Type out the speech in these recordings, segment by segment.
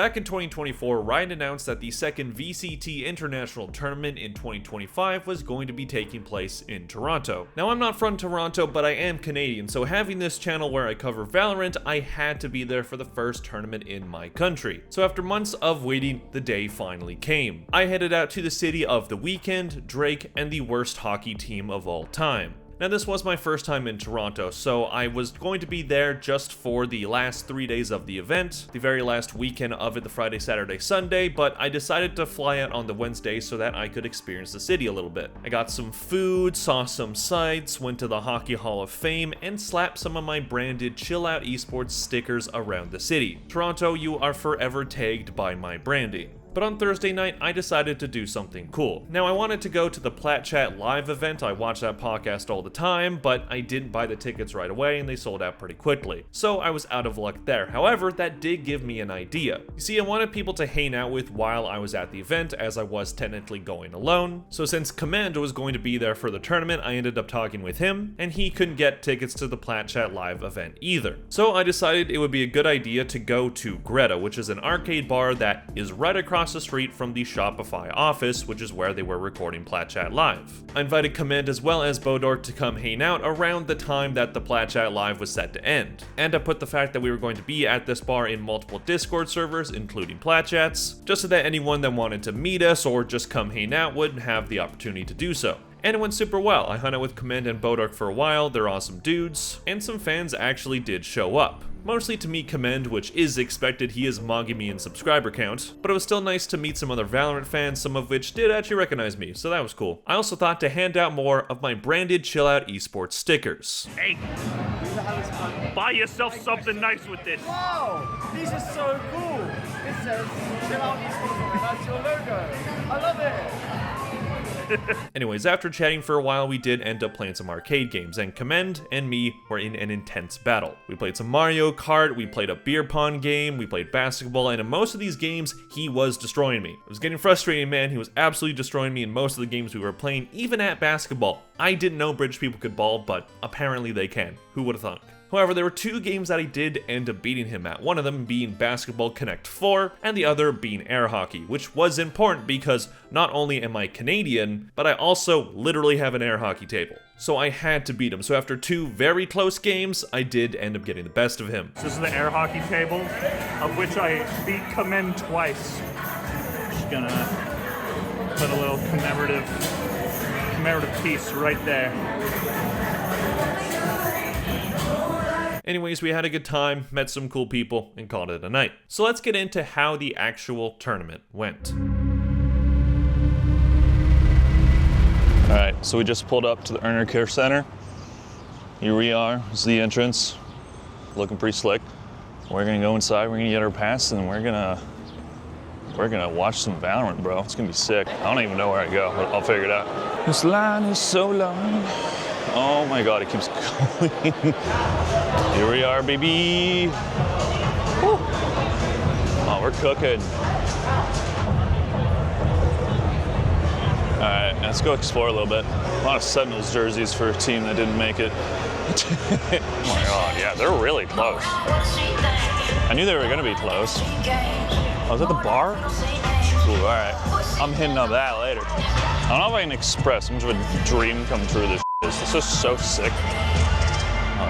Back in 2024, Riot announced that the second VCT International Tournament in 2025 was going to be taking place in Toronto. Now, I'm not from Toronto, but I am Canadian, so having this channel where I cover Valorant, I had to be there for the first tournament in my country. So after months of waiting, the day finally came. I headed out to the city of The Weeknd, Drake, and the worst hockey team of all time. Now, this was my first time in Toronto, so I was going to be there just for the last 3 days of the event, the very last weekend of it, the Friday, Saturday, Sunday, but I decided to fly out on the Wednesday so that I could experience the city a little bit. I got some food, saw some sights, went to the Hockey Hall of Fame, and slapped some of my branded shoutout eSports stickers around the city. Toronto, you are forever tagged by my branding. But on Thursday night, I decided to do something cool. Now, I wanted to go to the Plat Chat live event. I watch that podcast all the time, but I didn't buy the tickets right away and they sold out pretty quickly. So I was out of luck there. However, that did give me an idea. You see, I wanted people to hang out with while I was at the event, as I was technically going alone. So since Command was going to be there for the tournament, I ended up talking with him, and he couldn't get tickets to the Plat Chat live event either. So I decided it would be a good idea to go to Greta, which is an arcade bar that is right across the street from the Shopify office, which is where they were recording Plat Chat Live. I invited Command as well as Bodor to come hang out around the time that the Plat Chat Live was set to end. And I put the fact that we were going to be at this bar in multiple Discord servers, including Plat Chats, just so that anyone that wanted to meet us or just come hang out would have the opportunity to do so. And it went super well. I hung out with Command and Bodark for a while, they're awesome dudes, and some fans actually did show up. Mostly to meet Command, which is expected, he is mogging me in subscriber count, but it was still nice to meet some other Valorant fans, some of which did actually recognize me, so that was cool. I also thought to hand out more of my branded Chill Out Esports stickers. Hey, buy yourself something nice with this. Wow, these are so cool. It says Chill Out Esports, that's your logo. I love it. Anyways, after chatting for a while, we did end up playing some arcade games, and Command and me were in an intense battle. We played some Mario Kart, we played a beer pong game, we played basketball, and in most of these games, he was destroying me. It was getting frustrating, man. He was absolutely destroying me in most of the games we were playing, even at basketball. I didn't know British people could ball, but apparently they can. Who would have thought? However, there were two games that I did end up beating him at, one of them being Basketball Connect 4, and the other being air hockey, which was important because not only am I Canadian, but I also literally have an air hockey table. So I had to beat him. So after two very close games, I did end up getting the best of him. This is the air hockey table, of which I beat Command twice. Just gonna put a little commemorative piece right there. Anyways, we had a good time, met some cool people, and called it a night. So let's get into how the actual tournament went. Alright, so we just pulled up to the Earner Care Center. Here we are, this is the entrance. Looking pretty slick. We're gonna go inside, we're gonna get our pass, and we're gonna watch some Valorant, bro. It's gonna be sick. I don't even know where I go, but I'll figure it out. This line is so long. Oh my god, it keeps going. Here we are, baby. Woo. Oh, we're cooking. All right, let's go explore a little bit. A lot of Sentinels jerseys for a team that didn't make it. Oh my god, yeah, they're really close. I knew they were gonna be close. I was at the bar? Ooh, all right, I'm hitting up that later. I don't know if I can express how much of a dream come true this is. This is so sick.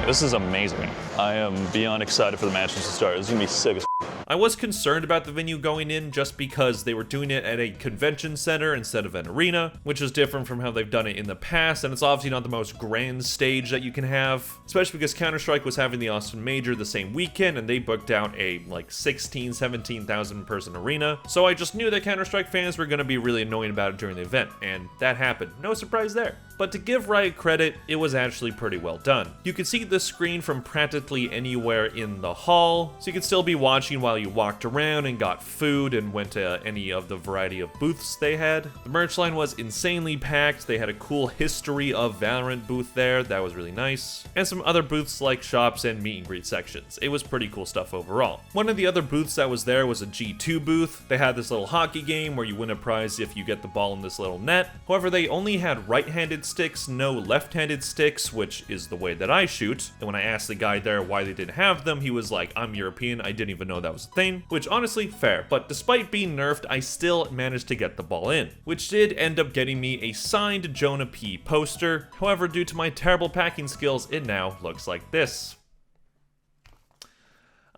This is amazing. I am beyond excited for the matches to start. This is gonna be sick as I was concerned about the venue going in just because they were doing it at a convention center instead of an arena, which is different from how they've done it in the past, and it's obviously not the most grand stage that you can have, especially because Counter-Strike was having the Austin Major the same weekend, and they booked out a like 17,000 person arena, so I just knew that Counter-Strike fans were going to be really annoying about it during the event, and that happened. No surprise there. But to give Riot credit, it was actually pretty well done. You could see the screen from practically anywhere in the hall, so you could still be watching while you walked around and got food and went to any of the variety of booths they had. The merch line was insanely packed. They had a cool history of Valorant booth there. That was really nice. And some other booths like shops and meet and greet sections. It was pretty cool stuff overall. One of the other booths that was there was a G2 booth. They had this little hockey game where you win a prize if you get the ball in this little net. However, they only had right-handed right-handed sticks, no left-handed sticks, which is the way that I shoot. And when I asked the guy there why they didn't have them, he was like, I'm European, I didn't even know that was a thing. Which honestly, fair, but despite being nerfed, I still managed to get the ball in, which did end up getting me a signed Jonah P poster. However, due to my terrible packing skills, it now looks like this.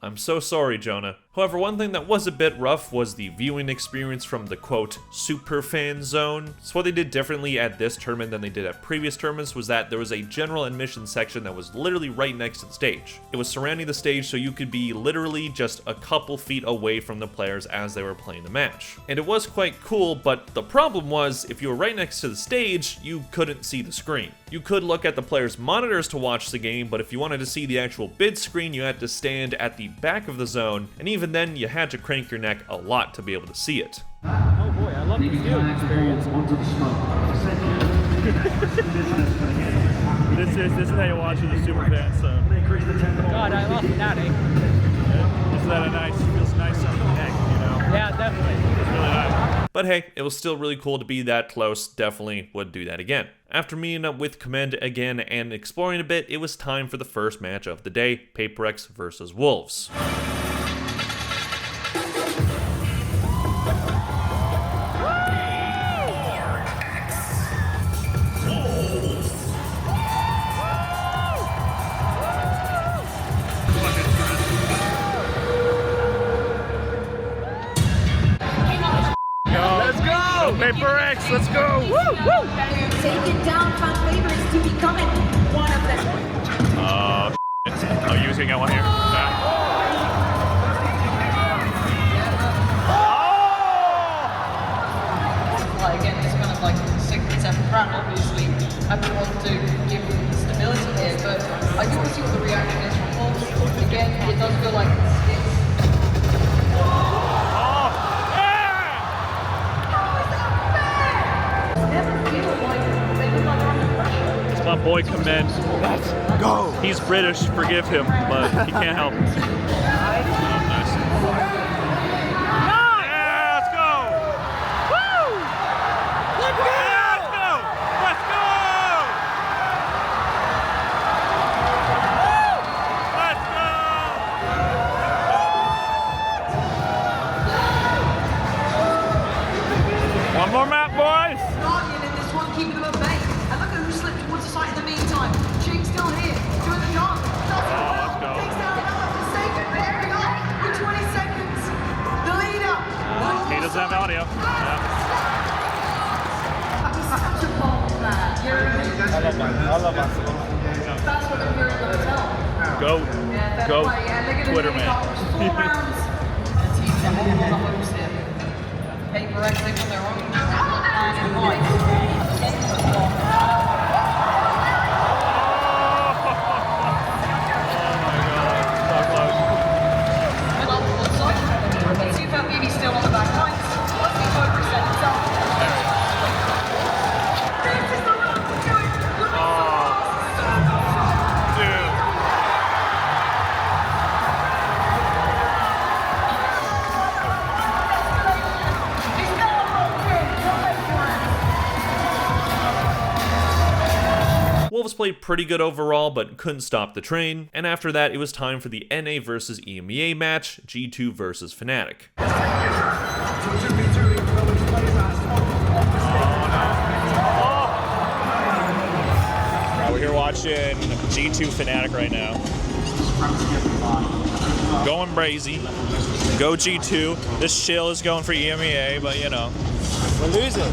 I'm so sorry, Jonah. However, one thing that was a bit rough was the viewing experience from the quote, super fan zone. So what they did differently at this tournament than they did at previous tournaments was that there was a general admission section that was literally right next to the stage. It was surrounding the stage so you could be literally just a couple feet away from the players as they were playing the match. And it was quite cool, but the problem was if you were right next to the stage, you couldn't see the screen. You could look at the players' monitors to watch the game, but if you wanted to see the actual bid screen, you had to stand at the back of the zone, and even then you had to crank your neck a lot to be able to see it. Oh boy, I love the viewing experience. This is how you watch it, the super fan zone. God, I love Fnatic. Isn't that a nice, feels nice on the neck, you know? Yeah, definitely. It's really nice. But hey, it was still really cool to be that close, definitely would do that again. After meeting up with Commend again and exploring a bit, it was time for the first match of the day, PaperX versus Wolves. PaperX, let's go! Woo! Taking down fan favorites to becoming one of them. I'm using that one here. Like, again, this kind of like 6th and 7th round, obviously, I would want to give stability here, but I do want to see what the reaction is from Wolves. Again, it does feel like it's my boy Commend. Let's go! He's British, forgive him, but he can't help it. Nice. Yeah, let's go! Woo! Let's go! Let's go! Let's go! One more map, boys! Guardian in this one, keeping them at bay. And look at who slipped towards the site in the meantime. Jing's still here, doing the job. Let's go. Takes down another mistake and pairing up with 20 seconds. The leader. He doesn't have audio. Yeah. Such a bold man. I love basketball. That's what I'm hearing them tell. Go Play. And they're gonna Twitter take man. up 4 rounds. The team's on the hopes here. PaperX, they've got their own plan in mind. Let's see if that BB's still on the back line. Let's see if Oprah sets it up. This is the round to do it. He's got a roll in. Wolves played pretty good overall, but couldn't stop the train, and after that it was time for the NA versus EMEA match, G2 versus Fnatic. We're here watching G2 Fnatic right now. Going brazy. Go G2. This shill is going for EMEA, but you know. We're losing.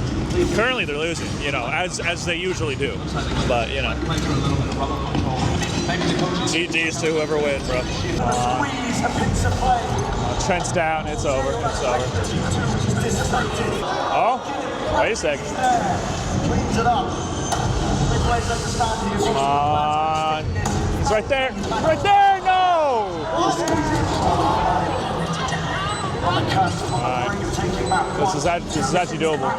Currently they're losing, you know, as they usually do. But, you know. GG's to whoever wins, bro. Trent's down. It's over. It's over. Oh, wait a second. Come on. He's right there. Right there. No. Alright. This is actually doable.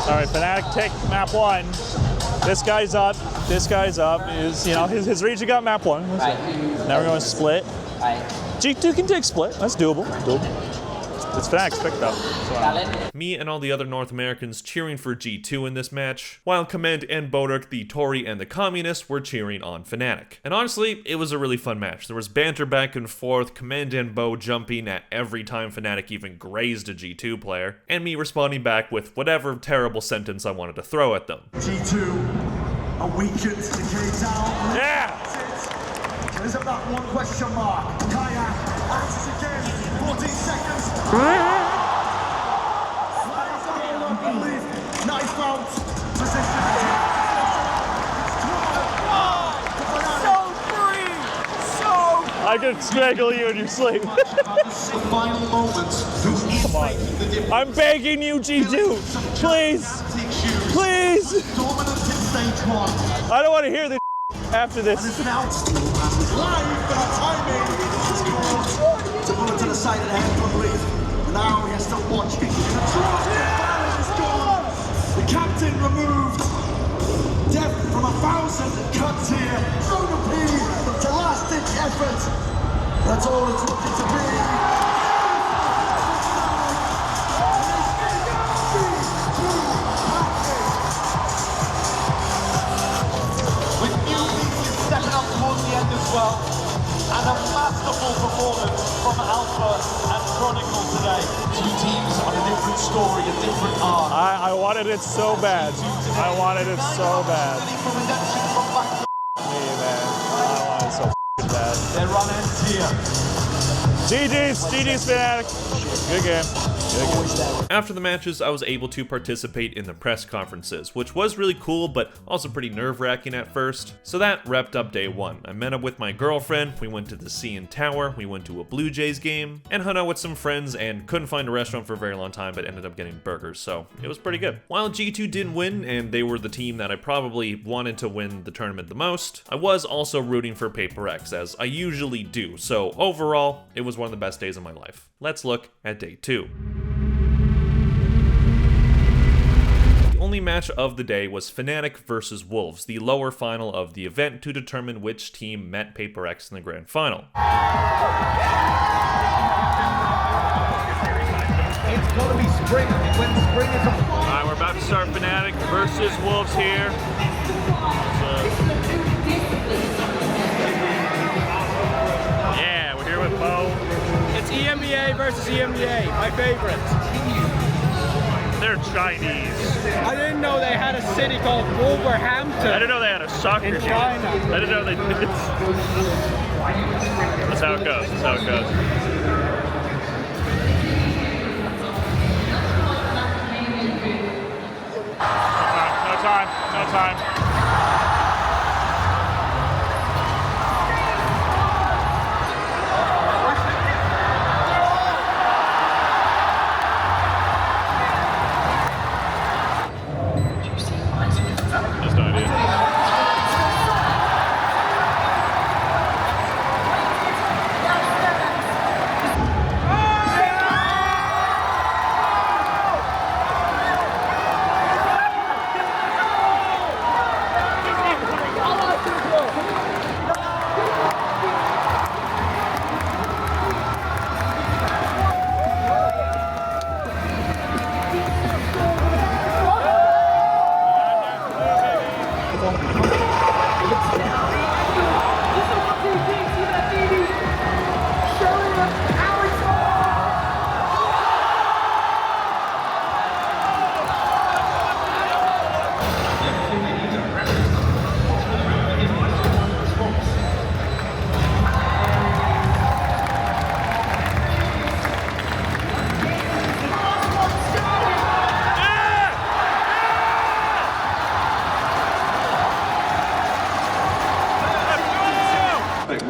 Alright, Fnatic take map 1. This guy's up. This guy's up. Is, you know, his region got map 1. Now we're going to split. G2 can take split. That's doable. It's Fnatic's pick though. So, Me and all the other North Americans cheering for G2 in this match, while Command and Boduk, the Tory and the Communists, were cheering on Fnatic. And honestly, it was a really fun match. There was banter back and forth, Command and Bo jumping at every time Fnatic even grazed a G2 player, and me responding back with whatever terrible sentence I wanted to throw at them. G2 are weakened, decay down. yeah! There's about one question mark. Kayak answers again. 14 seconds. Nice bounce. Position. So free! So I can strangle you in your sleep. Final moments. Come on. I'm begging you, G2. Please. Please. Dominant in stage 1. I don't want to hear this after this. It's announced live, but our timing is called to pull it to the side of the head from Leaf. Now he has to watch it. The Valorant is gone. The captain removed. Death from 1,000 cuts here. Zona P to last ditch effort. That's all it's looking to be. stepping up towards the end as well. And a masterful performance from Alpha and Chronicle today. Two teams on a different story, a different arc. I wanted it so bad. I wanted it so bad. Me, man. I wanted it so bad. Their run ends here. GG's Fnatic. Good game. After the matches, I was able to participate in the press conferences, which was really cool, but also pretty nerve-wracking at first. So that wrapped up day 1. I met up with my girlfriend, we went to the CN Tower, we went to a Blue Jays game, and hung out with some friends, and couldn't find a restaurant for a very long time, but ended up getting burgers, so it was pretty good. While G2 didn't win, and they were the team that I probably wanted to win the tournament the most, I was also rooting for Paper X, as I usually do, so overall, it was one of the best days of my life. Let's look at day 2. The only match of the day was Fnatic versus Wolves, the lower final of the event to determine which team met Paper X in the grand final. It's gonna be spring when spring is upon. Alright, we're about to start Fnatic versus Wolves here. Yeah, we're here with Bo. It's EMEA versus EMEA, my favorite. They're Chinese. I didn't know they had a city called Wolverhampton. I didn't know they had a soccer in team. China. I didn't know they did. That's how it goes. That's how it goes. No time. No time. Just no idea.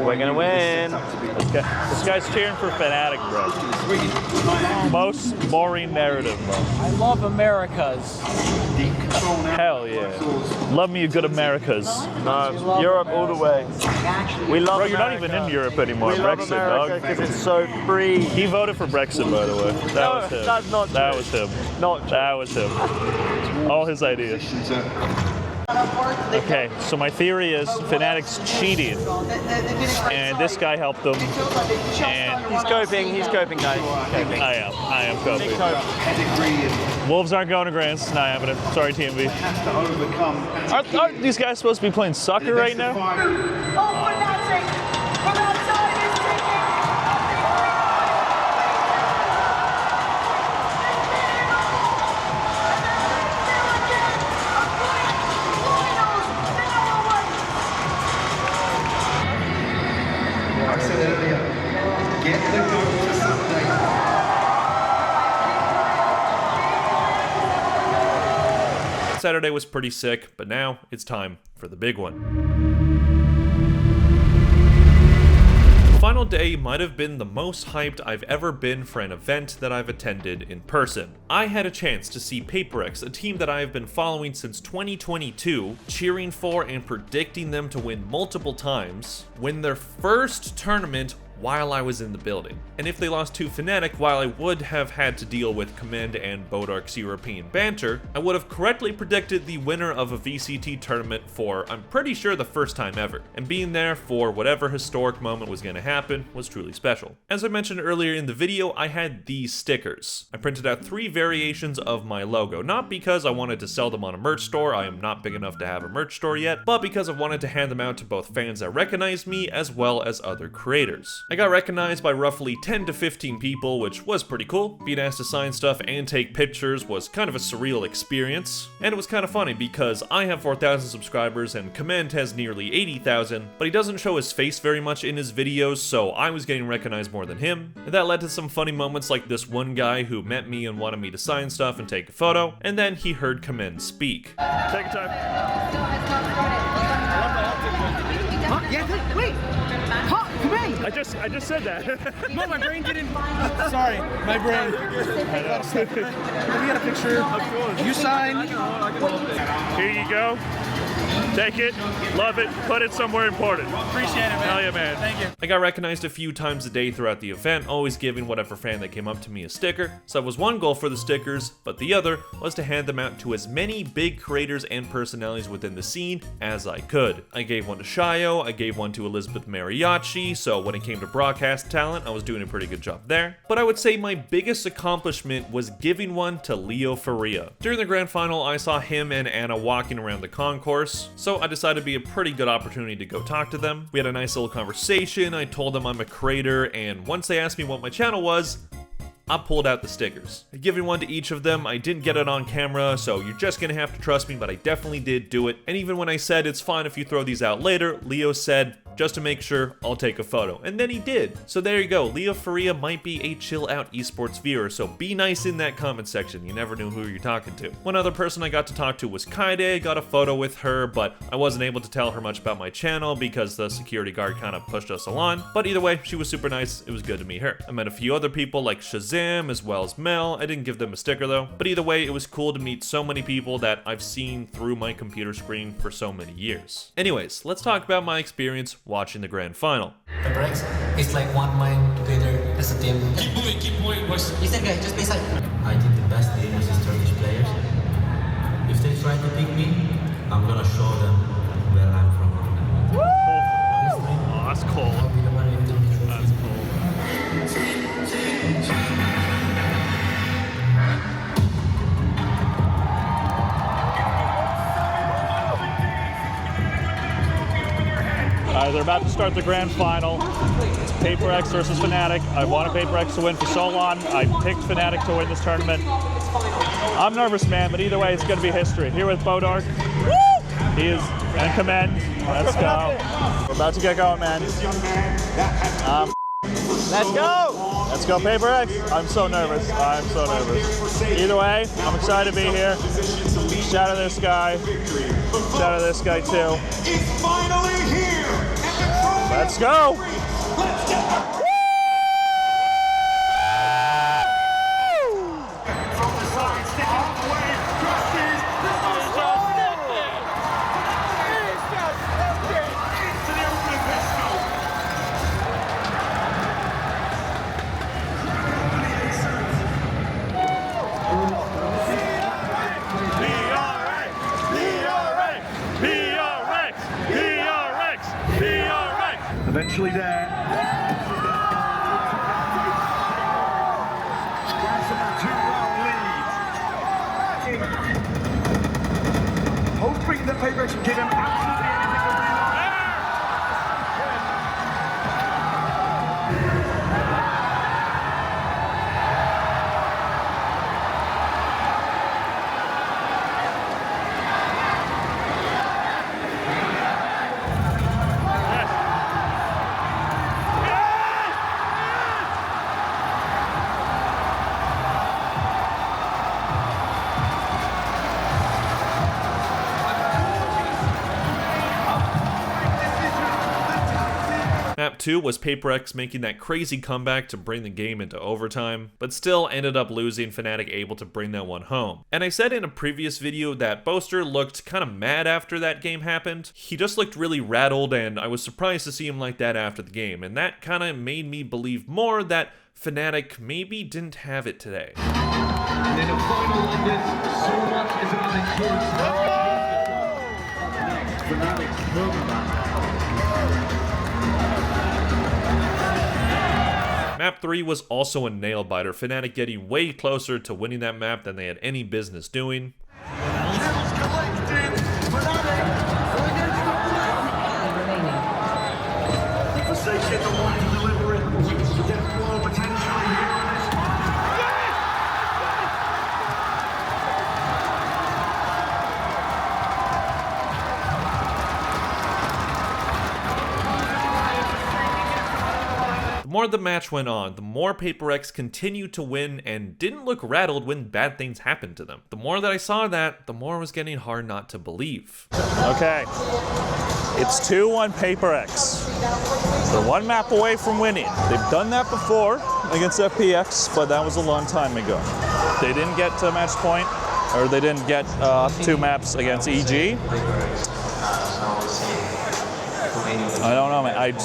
We're gonna win. This guy's cheering for Fnatic, bro. Most boring narrative, bro. I love Americas. Hell yeah. Love me a good Americas. No, Europe all the way. We love Bro, you're not even in Europe anymore. We Brexit, love America dog. because it's so free. He voted for Brexit, by the way. That was him. That's not true. That was him. Not true. That was him. All his ideas. Okay, so my theory is Fnatic's cheating, and this guy helped them. And He's coping, guys. I am coping. Wolves aren't going to Grants. Not happening. Sorry, TMV. Aren't these guys supposed to be playing soccer right now? Saturday was pretty sick, but now it's time for the big one. The final day might have been the most hyped I've ever been for an event that I've attended in person. I had a chance to see PaperX, a team that I have been following since 2022, cheering for and predicting them to win multiple times, win their first tournament while I was in the building. And if they lost to Fnatic, while I would have had to deal with Command and Bodark's European banter, I would have correctly predicted the winner of a VCT tournament for, I'm pretty sure, the first time ever. And being there for whatever historic moment was going to happen was truly special. As I mentioned earlier in the video, I had these stickers. I printed out 3 variations of my logo, not because I wanted to sell them on a merch store, I am not big enough to have a merch store yet, but because I wanted to hand them out to both fans that recognize me as well as other creators. I got recognized by roughly 10 to 15 people, which was pretty cool. Being asked to sign stuff and take pictures was kind of a surreal experience, and it was kind of funny because I have 4,000 subscribers and Command has nearly 80,000, but he doesn't show his face very much in his videos, so I was getting recognized more than him, and that led to some funny moments like this one guy who met me and wanted me to sign stuff and take a photo, and then he heard Command speak. Take your time. Yeah, wait! Come in! I just said that. No, my brain didn't. Sorry, my brain. Let me get a picture. You sign. Here you go. Take it, love it, put it somewhere important. Appreciate it, man. Hell yeah, man. Thank you. I got recognized a few times a day throughout the event, always giving whatever fan that came up to me a sticker. So that was one goal for the stickers, but the other was to hand them out to as many big creators and personalities within the scene as I could. I gave one to Shayo, I gave one to Elizabeth Mariachi, so when it came to broadcast talent, I was doing a pretty good job there. But I would say my biggest accomplishment was giving one to Leo Faria. During the grand final, I saw him and Anna walking around the concourse, so I decided it'd be a pretty good opportunity to go talk to them. We had a nice little conversation, I told them I'm a creator, and once they asked me what my channel was, I pulled out the stickers. I gave one to each of them. I didn't get it on camera, so you're just gonna have to trust me, but I definitely did do it. And even when I said it's fine if you throw these out later, Leo said, just to make sure, I'll take a photo. And then he did. So there you go. Leo Faria might be a chill out esports viewer, so be nice in that comment section. You never knew who you're talking to. One other person I got to talk to was Kaide. Got a photo with her, but I wasn't able to tell her much about my channel because the security guard kind of pushed us along. But either way, she was super nice. It was good to meet her. I met a few other people like Shazam as well as Mel. I didn't give them a sticker though. But either way, it was cool to meet so many people that I've seen through my computer screen for so many years. Anyways, let's talk about my experience watching the grand final. It's like one mind together as a team. Keep moving, boys. Listen guys, just be silent. I think the best team is these Turkish players. If they try to pick me, I'm gonna show them where I'm from. Woo! Oh, that's cool. That's cool. They're about to start the grand final. It's PaperX versus Fnatic. I wanted PaperX to win for so long. I picked Fnatic to win this tournament. I'm nervous, man, but either way, it's going to be history. Here with Bodark. Woo! He is, and Command. Let's go. We're about to get going, man. Let's go! Let's go, PaperX. I'm so nervous. I'm so nervous. Either way, I'm excited to be here. Shout out to this guy. Shout out to this guy, too. It's finally here. Let's go! think that Paper should give him absolutely anything to win. Map 2 was PaperX making that crazy comeback to bring the game into overtime, but still ended up losing, Fnatic able to bring that one home. And I said in a previous video that Boaster looked kind of mad after that game happened. He just looked really rattled, and I was surprised to see him like that after the game, and that kind of made me believe more that Fnatic maybe didn't have it today. And in a final like this, so much is about endurance. Fnatic's home. Map 3 was also a nail-biter, Fnatic getting way closer to winning that map than they had any business doing. Kills collected. Fnatic against the play. Forsaken the one to deliver it. Death blow potentially here on this. The more the match went on, the more PaperX continued to win and didn't look rattled when bad things happened to them. The more that I saw that, the more it was getting hard not to believe. Okay, it's 2-1 PaperX. They're one map away from winning. They've done that before against FPX, but that was a long time ago. They didn't get to match point, or they didn't get 2 maps against EG. I don't know, man.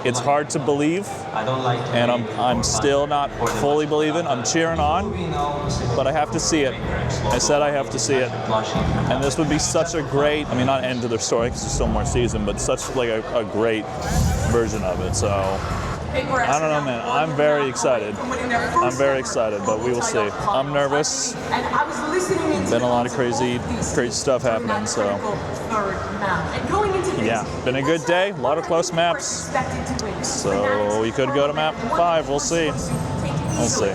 It's hard to believe, and I'm still not fully believing. I'm cheering on, but I have to see it. I said I have to see it, and this would be such a great, I mean, not end to their story because there's still more season, but such like a great version of it. So I don't know, man. I'm very excited. I'm very excited, but we will see. I'm nervous. Been a lot of crazy stuff happening, so yeah, been a good day. A lot of close maps. So we could go to map 5. We'll see. We'll see.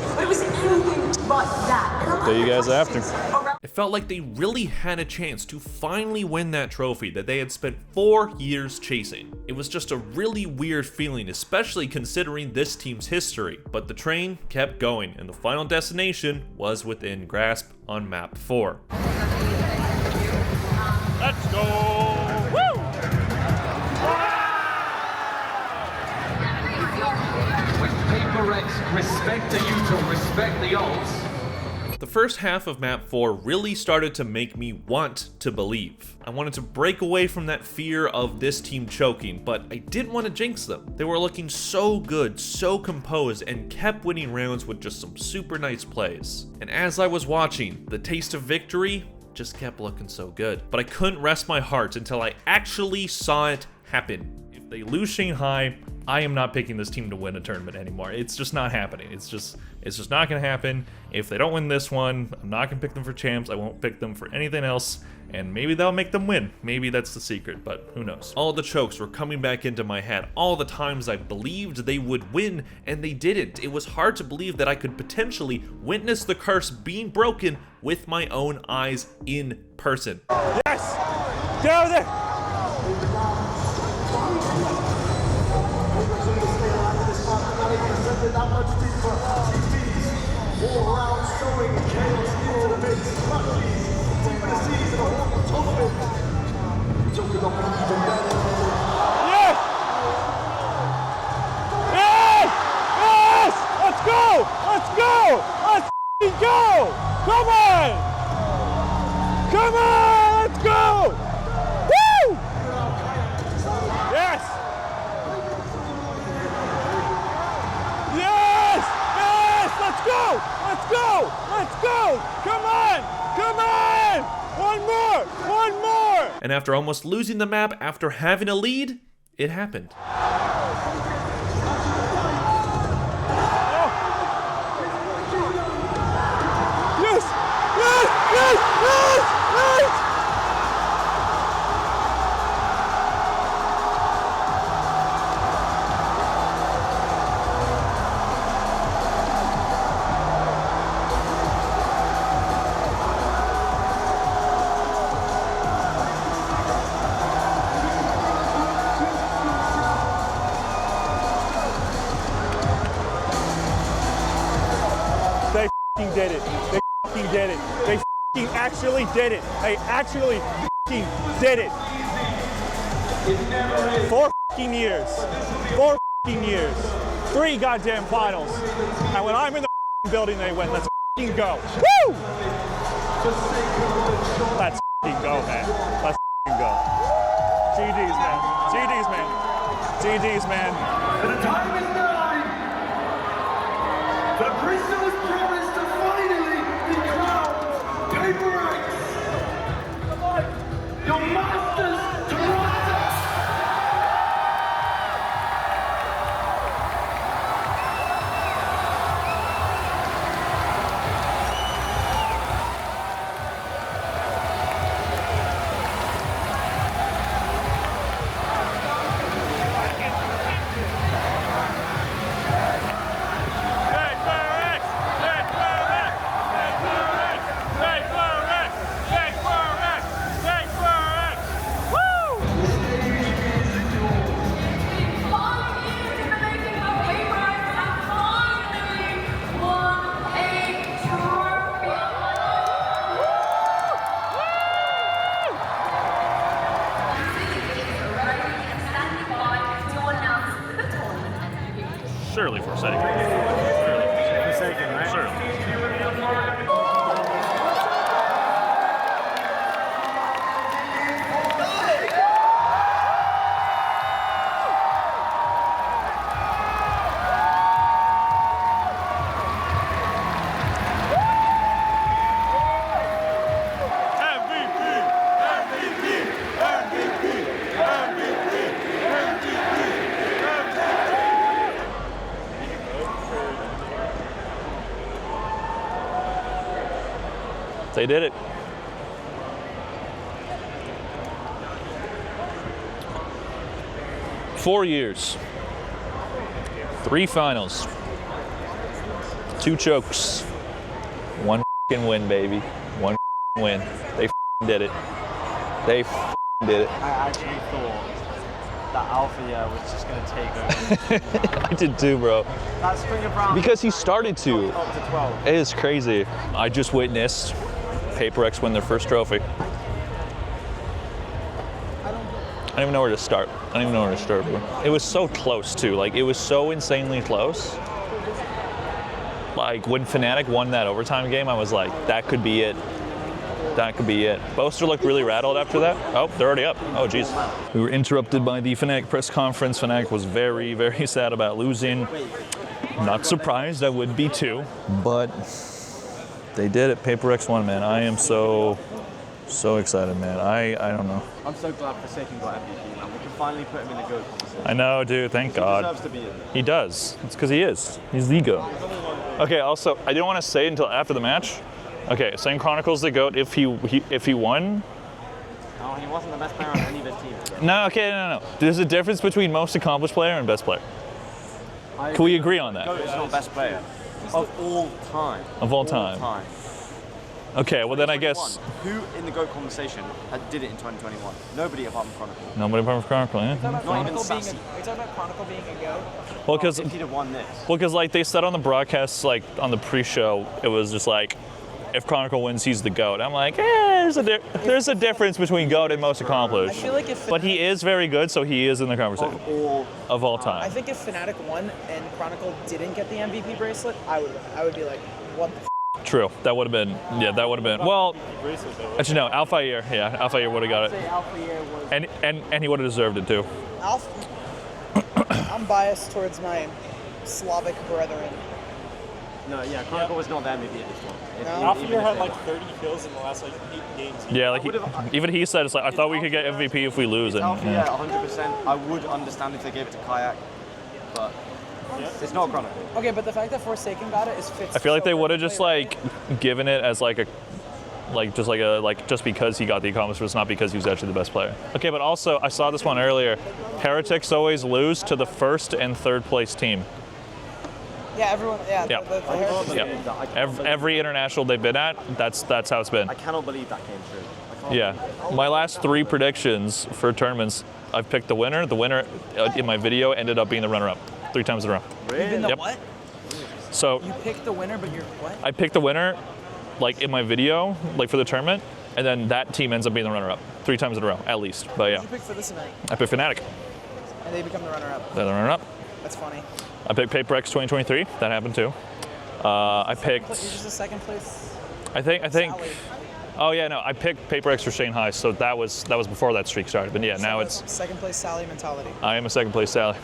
Tell you guys after. It felt like they really had a chance to finally win that trophy that they had spent 4 years chasing. It was just a really weird feeling, especially considering this team's history. But the train kept going, and the final destination was within grasp on map 4. Let's go! Woo! With PaperX, respect the neutral, respect the odds. The first half of map 4 really started to make me want to believe. I wanted to break away from that fear of this team choking, but I didn't want to jinx them. They were looking so good, so composed, and kept winning rounds with just some super nice plays. And as I was watching, the taste of victory just kept looking so good. But I couldn't rest my heart until I actually saw it happen. If they lose Shanghai, I am not picking this team to win a tournament anymore. It's just not happening. It's just not gonna happen. If they don't win this one, I'm not gonna pick them for champs. I won't pick them for anything else, and maybe that'll make them win. Maybe that's the secret, but who knows. All the chokes were coming back into my head. All the times I believed they would win, and they didn't. It was hard to believe that I could potentially witness the curse being broken with my own eyes in person. Yes! Get over there! That much deeper. GG's all around showing chaos into the mix. Luckily, deep in the season, all on top of it. Talking about even better. Yes! Yes! Yes! Let's go! Let's go! Let's go! Come on! Come on! Let's go! Woo! Yes! Yes! Yes! Let's go! Let's go! Let's go! Come on! Come on! One more! One more! And after almost losing the map after having a lead, it happened. Yes! Yes! Yes! Yes! Yes! did it. They fucking did it. They fucking actually did it. They actually fucking did it. 4 fucking years. 4 fucking years. 3 goddamn finals. And when I'm in the building, they win. Let's fucking go. Woo! Let's fucking go, man. Let's fucking go. GG's, man. GG's, man. GG's, man. The time is now. The crystal is promised to finally be crowned Paper X. Your Masters Toronto. Surely Forsaken. Forsaken, right? Surely. They did it. Four years, 3 finals, 2 chokes, 1 win, baby. 1 win. They did it. They did it. I actually thought that Alpha year was just going to take over. I did too, bro. That string of rounds. Because he started to. Up to 12. It is crazy. I just witnessed Paper X win their first trophy. I don't even know where to start. I don't even know where to start, bro. It was so close too. Like, it was so insanely close. Like, when Fnatic won that overtime game, I was like, that could be it. That could be it. Boaster looked really rattled after that. Oh, they're already up. Oh, geez. We were interrupted by the Fnatic press conference. Fnatic was very, very sad about losing. Not surprised, I would be too. But they did it. Paper X won, man. I am so excited, man. I don't know. I'm so glad Forsaken got MVP, man. We can finally put him in the GOAT conversation. I know, dude. Thank God. He deserves to be in there. He does. It's because he is. He's the GOAT. Okay, also, I didn't want to say it until after the match. Okay, same Chronicles the GOAT if he won. No, he wasn't the best player on any of his teams. No, okay, no. There's a difference between most accomplished player and best player. Can we agree on that? GOAT is not best player of all time. Of all time. Okay, well then I guess. Who in the GOAT conversation did it in 2021? Nobody apart from Chronicle. Nobody apart from Chronicle, yeah. Not even Sassy. Are you talking about Chronicle being a GOAT? Well, because if he'd have won this. Well, because like they said on the broadcast, like on the pre-show, it was just like, if Chronicle wins, he's the GOAT. I'm like, there's a difference between GOAT and most accomplished. I feel like if but he is very good, so he is in the conversation. Of all time. I think if Fnatic won and Chronicle didn't get the MVP bracelet, I would be like, what the f***? True. That would have been, that would have been. Well, actually no, Alpha Year, Alpha Year would have got it. Alpha Year was... And he would have deserved it too. I'm biased towards my Slavic brethren. No, Chronicle was not the MVP at this one. Alpha Year had like 30 kills in the last like 8 games. Yeah, like even he said, it's like, I thought we could get MVP if we lose. And Alpha Year, 100%. I would understand if they gave it to Kayak, but it's not Chronicle. Okay, but the fact that Forsaken got it is fits. I feel like they would have just like given it as like a, just because he got the accomplishment, not because he was actually the best player. Okay, but also I saw this one earlier. Heretics always lose to the first and third place team. Yeah, everyone. Yeah. Every international they've been at, that's how it's been. I cannot believe that came true. Yeah, my last 3 predictions for tournaments, I've picked the winner. The winner in my video ended up being the runner-up 3 times in a row. Really? Even the Yep. what? So You picked the winner, but you're what? I picked the winner, like in my video, like for the tournament, and then that team ends up being the runner-up 3 times in a row, at least. But yeah. Who did you pick for this event? I picked Fnatic. And they become the runner-up. They're the runner-up. That's funny. I picked PaperX 2023. That happened too. I picked. You're just a second place. I think. Sally. Oh yeah, no. I picked PaperX for Shanghai, so that was before that streak started. But yeah, now it's second place Sally mentality. I am a second place Sally,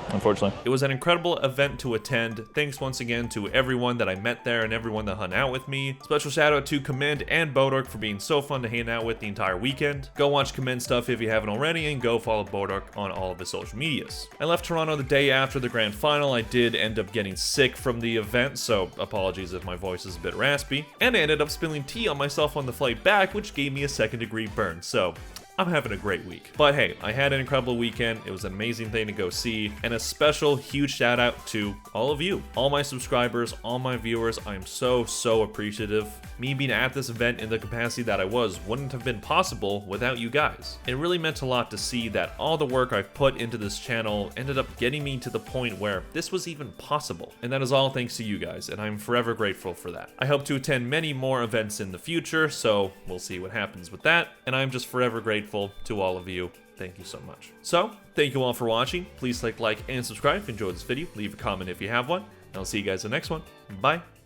unfortunately. It was an incredible event to attend. Thanks once again to everyone that I met there and everyone that hung out with me. Special shout out to Command and Bodork for being so fun to hang out with the entire weekend. Go watch Command stuff if you haven't already, and go follow Bodork on all of his social medias. I left Toronto the day after the grand final. I did end up getting sick from the event, so apologies if my voice is a bit raspy. And I ended up spilling tea on myself on the flight back, which gave me a 2nd-degree burn, so I'm having a great week. But hey, I had an incredible weekend. It was an amazing thing to go see. And a special huge shout out to all of you, all my subscribers, all my viewers. I'm so appreciative. Me being at this event in the capacity that I was wouldn't have been possible without you guys. It really meant a lot to see that all the work I've put into this channel ended up getting me to the point where this was even possible. And that is all thanks to you guys, and I'm forever grateful for that. I hope to attend many more events in the future, so we'll see what happens with that. And I'm just forever grateful to all of you. Thank you so much. So, thank you all for watching. Please like and subscribe if you enjoyed this video. Leave a comment if you have one. And I'll see you guys in the next one. Bye.